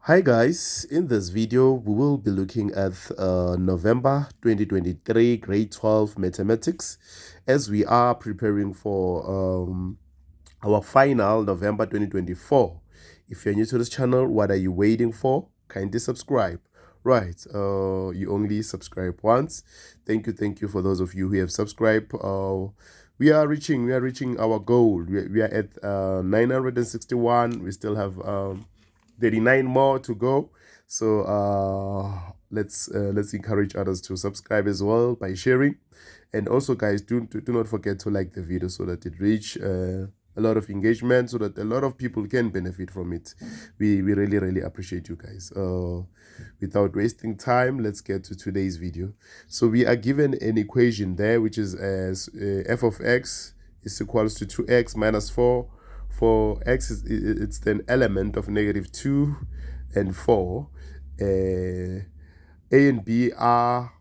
Hi guys, in this video we will be looking at November 2023 grade 12 mathematics as we are preparing for our final November 2024. If you're new to this channel, what are you waiting for? Kindly subscribe. Right, you only subscribe once. Thank you for those of you who have subscribed. We are reaching our goal. We are at 961. We still have 39 more to go. So let's encourage others to subscribe as well by sharing. And also guys, do not forget to like the video so that it reach a lot of engagement, so that a lot of people can benefit from it. We really appreciate you guys. Without wasting time, let's get to today's video. So we are given an equation there, which is as f of x is equals to 2x minus 4. For x, it's an element of -2 and 4. A and B are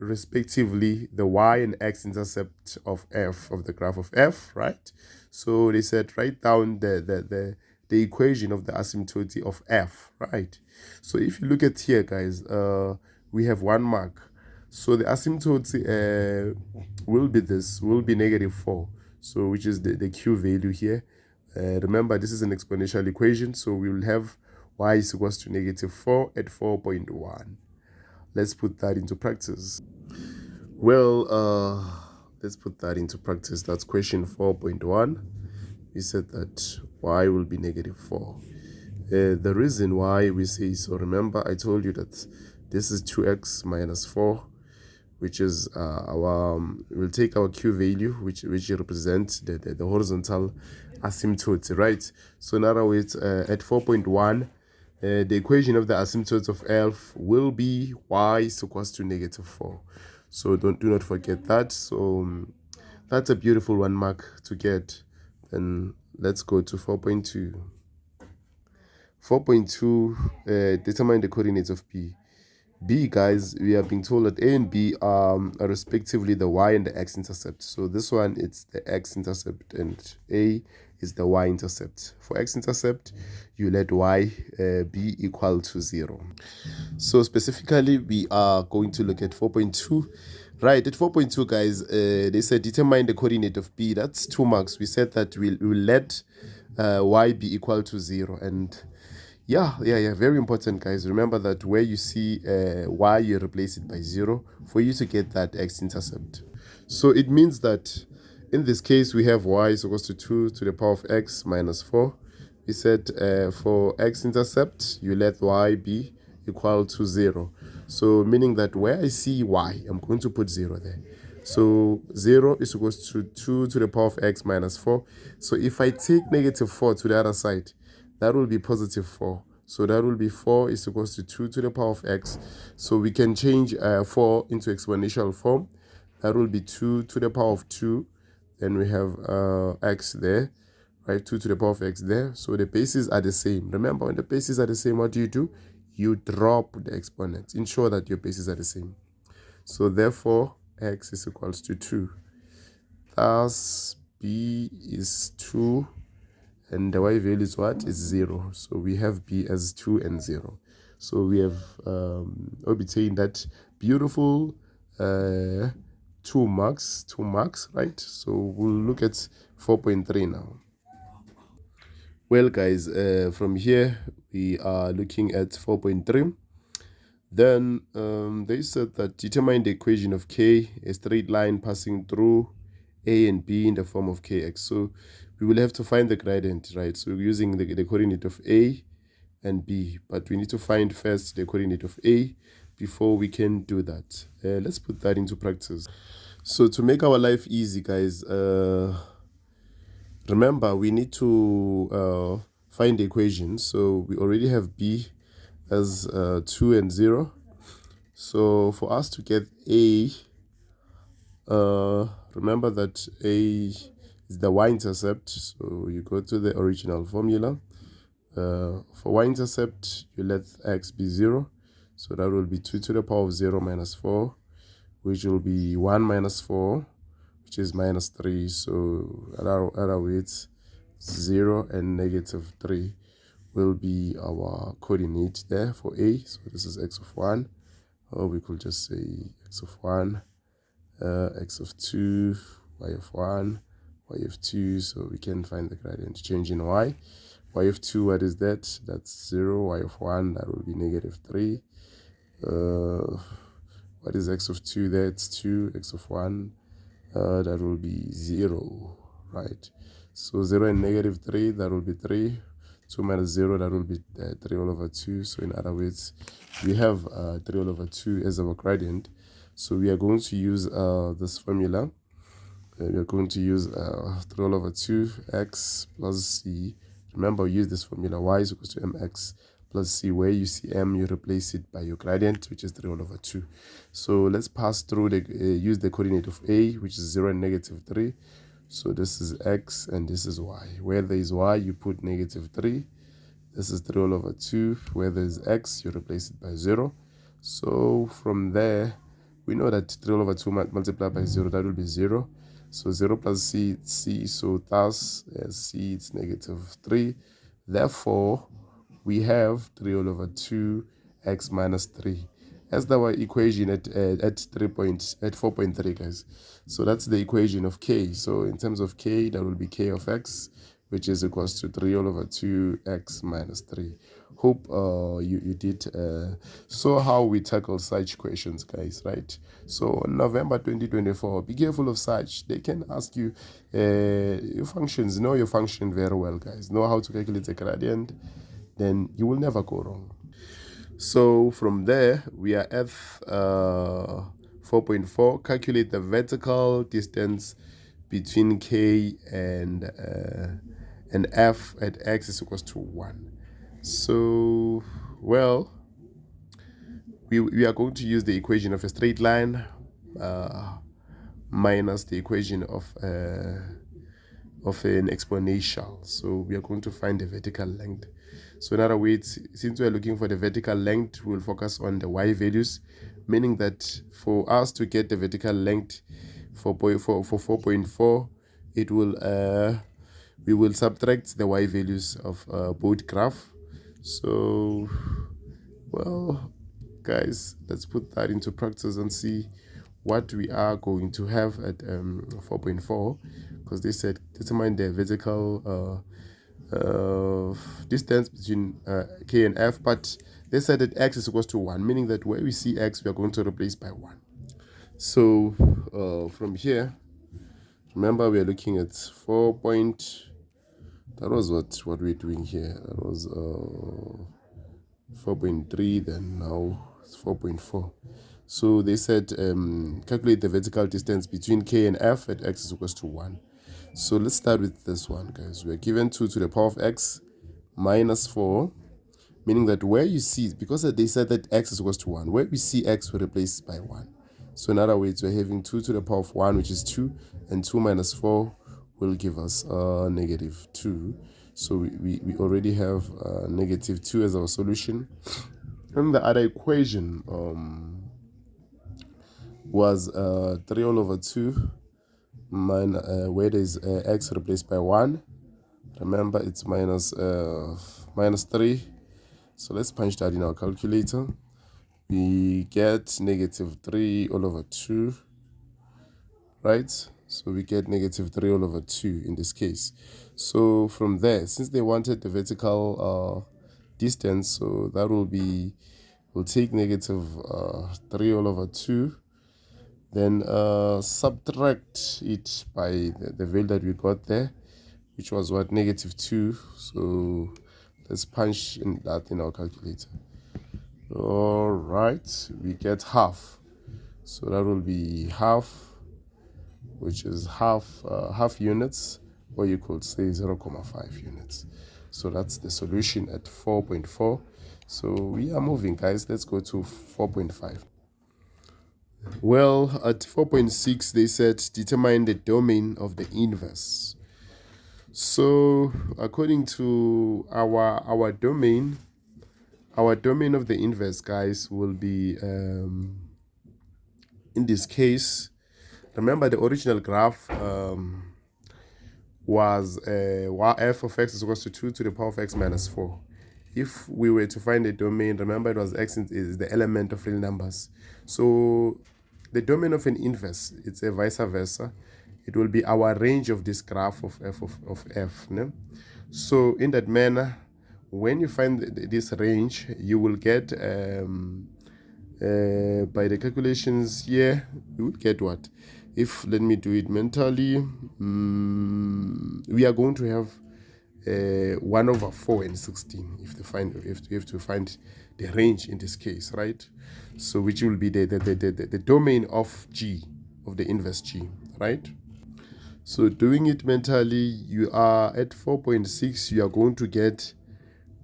respectively the y and x intercept of f, of the graph of f, right? So they said write down the equation of the asymptote of f, right? So if you look at here, guys, we have 1 mark. So the asymptote will be -4, so which is the q value here. Remember, this is an exponential equation, so we will have y is equals to -4 at 4.1. Let's put that into practice. Well, let's put that into practice. That's question 4.1. We said that y will be -4. The reason why we say so, remember I told you that this is 2x minus 4, which is we'll take our q value, which represents the horizontal asymptote, right? So in other words, at 4.1, the equation of the asymptote of f will be y is equals to -4. So do not forget that. So that's a beautiful 1 mark to get. Then let's go to 4.2. 4.2, determine the coordinates of b. B, guys, we are being told that A and B are respectively the y and the x-intercept. So this one, it's the x-intercept and A is the y-intercept. For x-intercept, you let y be equal to 0. So specifically, we are going to look at 4.2. Right, at 4.2, guys, they said determine the coordinate of B. That's 2 marks. We said that we'll let y be equal to 0. And yeah, very important, guys. Remember that where you see y, you replace it by 0 for you to get that x-intercept. So it means that in this case, we have y is equals to 2 to the power of x minus 4. We said for x-intercept, you let y be equal to 0. So meaning that where I see y, I'm going to put 0 there. So 0 is equals to 2 to the power of x minus 4. So if I take -4 to the other side, that will be +4. So that will be 4 is equals to 2 to the power of x. So we can change 4 into exponential form. That will be 2 to the power of 2. Then we have x there, right? 2 to the power of x there. So the bases are the same. Remember, when the bases are the same, what do? You drop the exponents. Ensure that your bases are the same. So therefore, x is equals to 2. Thus, b is 2. And the y value is what? Is 0. So we have b as 2 and 0. So we have obtained that beautiful 2 marks, right? So we'll look at 4.3 now. Well, guys, from here we are looking at 4.3. Then they said that determine the equation of k, a straight line passing through a and b in the form of kx. So we will have to find the gradient, right? So we're using the coordinate of a and b, but we need to find first the coordinate of a before we can do that. Let's put that into practice. So to make our life easy, guys, remember we need to find the equation. So we already have b as 2 and 0. So for us to get a, remember that a is the y-intercept. So you go to the original formula. For y-intercept, you let x be 0. So that will be 2 to the power of 0 minus 4, which will be 1 minus 4, which is -3. So other way, it's 0 and -3, will be our coordinate there for A. So this is x of 1, or we could just say x of 1, x of 2, y of 1, y of 2. So we can find the gradient change in y. Y of 2, what is that? That's 0. Y of 1, that will be negative 3. What is x of 2? That's 2. X of 1, that will be 0, right? So 0 and negative 3, that will be 3. 2 minus 0, that will be 3 all over 2. So in other words, we have 3 all over 2 as our gradient. So we are going to use this formula. We are going to use 3 all over 2 x plus c. Remember, use this formula. Y is equal to mx plus c. Where you see m, you replace it by your gradient, which is 3 all over 2. So let's pass through the use the coordinate of a, which is 0 and negative 3. So this is x and this is y. Where there is y, you put negative 3. This is 3 all over 2. Where there is x, you replace it by 0. So from there, we know that 3 all over 2 multiplied by 0, that will be 0. So 0 plus c, it's c. So thus, c, it's negative 3. Therefore, we have 3 all over 2 x minus 3. That's our equation at 4.3, guys. So that's the equation of k. So in terms of k, that will be k of x, which is equals to 3 all over 2 x minus 3. Hope you did saw how we tackle such questions, guys, right? So November 2024, be careful of such. They can ask you your functions. Know your function very well, guys. Know how to calculate a gradient, then you will never go wrong. So from there, we are at 4.4. Calculate the vertical distance between k and f at x is equals to 1. So, well, we are going to use the equation of a straight line minus the equation of an exponential. So we are going to find the vertical length. So in other words, since we are looking for the vertical length, we'll focus on the y values, meaning that for us to get the vertical length for 4.4, it will we will subtract the y values of both graph. So, well, guys, let's put that into practice and see what we are going to have at 4.4, because they said determine the vertical distance between k and f, but they said that x is equals to 1, meaning that where we see x, we are going to replace by 1. So from here, remember we are looking at 4 point, that was what we're doing here. That was 4.3, then now it's 4.4. So they said calculate the vertical distance between k and f at x is equals to 1. So let's start with this one, guys. We're given 2 to the power of x minus 4, meaning that where you see, because they said that x is equals to 1, where we see x, we replace by 1. So in other words, we're having 2 to the power of 1, which is 2, and 2 minus 4 will give us negative 2. So we already have negative 2 as our solution. And the other equation was 3 all over 2 where there's x replaced by 1. Remember, it's minus 3. So let's punch that in our calculator. We get negative 3 all over 2, right? So we get negative 3 all over 2 in this case. So from there, since they wanted the vertical distance, so that will be, we'll take negative 3 all over 2, then subtract it by the value that we got there, which was what, negative 2. So let's punch in that in our calculator. All right, we get half. So that will be half, which is half units, or you could say 0.5 units. So that's the solution at 4.4. So we are moving, guys. Let's go to 4.5. Well, at 4.6, they said determine the domain of the inverse. So according to our domain of the inverse, guys, will be in this case, remember the original graph was f of x is equals to 2 to the power of x minus 4. if we were to find a domain, remember it was x is the element of real numbers. So the domain of an inverse, it's a vice versa. It will be our range of this graph of f. No? So in that manner, when you find this range, you will get by the calculations here, you would get what? If, let me do it mentally, we are going to have 1 over 4 and 16 if you have to find the range in this case, right? So which will be the domain of G, of the inverse G, right? So doing it mentally, you are at 4.6, you are going to get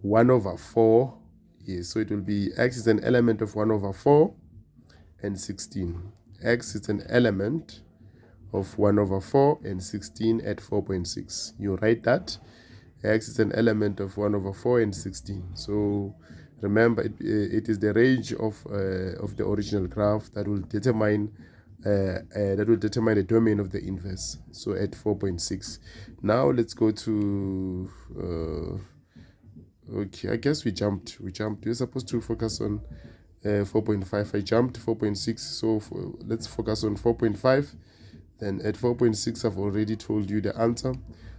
1 over 4. Yes, so it will be x is an element of 1 over 4 and 16. X is an element of 1 over 4 and 16 at 4.6. You write that. X is an element of 1 over 4 and 16. So remember, it is the range of the original graph that will determine the domain of the inverse. So at 4.6. Now let's go to okay, I guess we jumped. We're supposed to focus on 4.5. I jumped 4.6, so let's focus on 4.5. Then at 4.6, I've already told you the answer.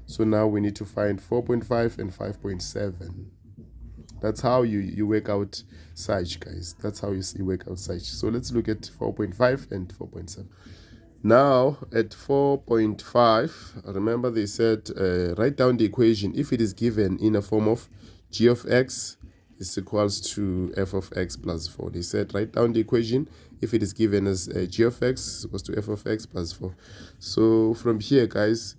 So now we need to find 4.5 and 5.7. That's how you work out such, guys. That's how you work out such. So let's look at 4.5 and 4.7. Now at 4.5, remember they said write down the equation if it is given in a form of g of x is equals to f of x plus 4. They said write down the equation if it is given as g of x equals to f of x plus 4. So from here, guys,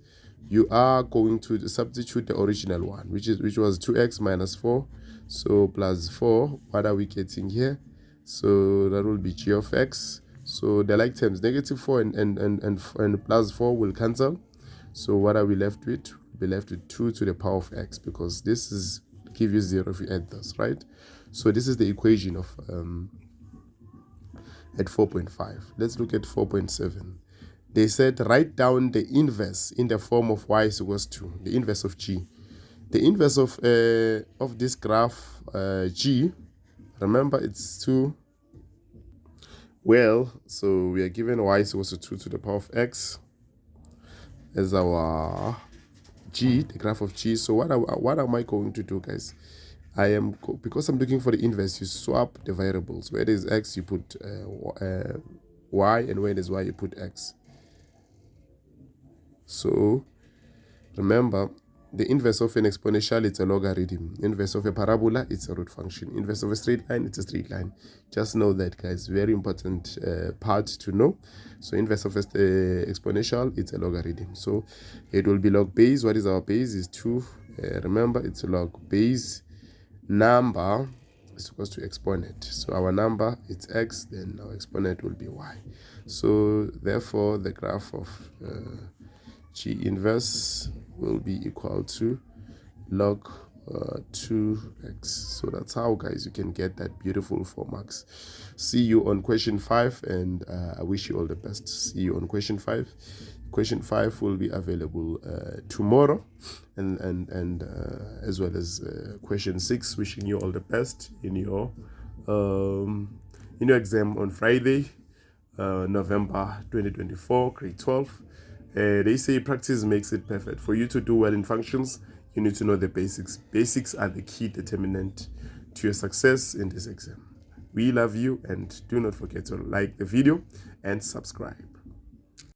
you are going to substitute the original one, which was 2x minus 4. So plus 4, what are we getting here? So that will be g of x. So the like terms, negative 4 and plus 4 will cancel. So what are we left with? We'll be left with 2 to the power of x, because this is give you 0 if you add this, right? So this is the equation of at 4.5. Let's look at 4.7. They said write down the inverse in the form of y is equals to the inverse of g. The inverse of this graph g, remember it's 2. Well, so we are given y is equals to 2 to the power of x as our g, the graph of g. So what am I going to do, guys? Because I'm looking for the inverse, you swap the variables. Where there's x, you put y, and where there's y, you put x. So remember, the inverse of an exponential, it's a logarithm. Inverse of a parabola, it's a root function. Inverse of a straight line, it's a straight line. Just know that, guys. Very important part to know. So inverse of an exponential, it's a logarithm. So it will be log base. What is our base? Is 2. Remember, it's a log base. Number is equals to exponent. So our number, it's x, then our exponent will be y. So therefore, the graph of g inverse will be equal to log 2x. So that's how, guys, you can get that beautiful 4 marks. See you on question 5, and I wish you all the best. See you on question 5. Question 5 will be available tomorrow, and as well as question 6. Wishing you all the best in your exam on Friday, November 2024, grade 12. They say practice makes it perfect. For you to do well in functions, you need to know the basics. Basics are the key determinant to your success in this exam. We love you, and do not forget to like the video and subscribe.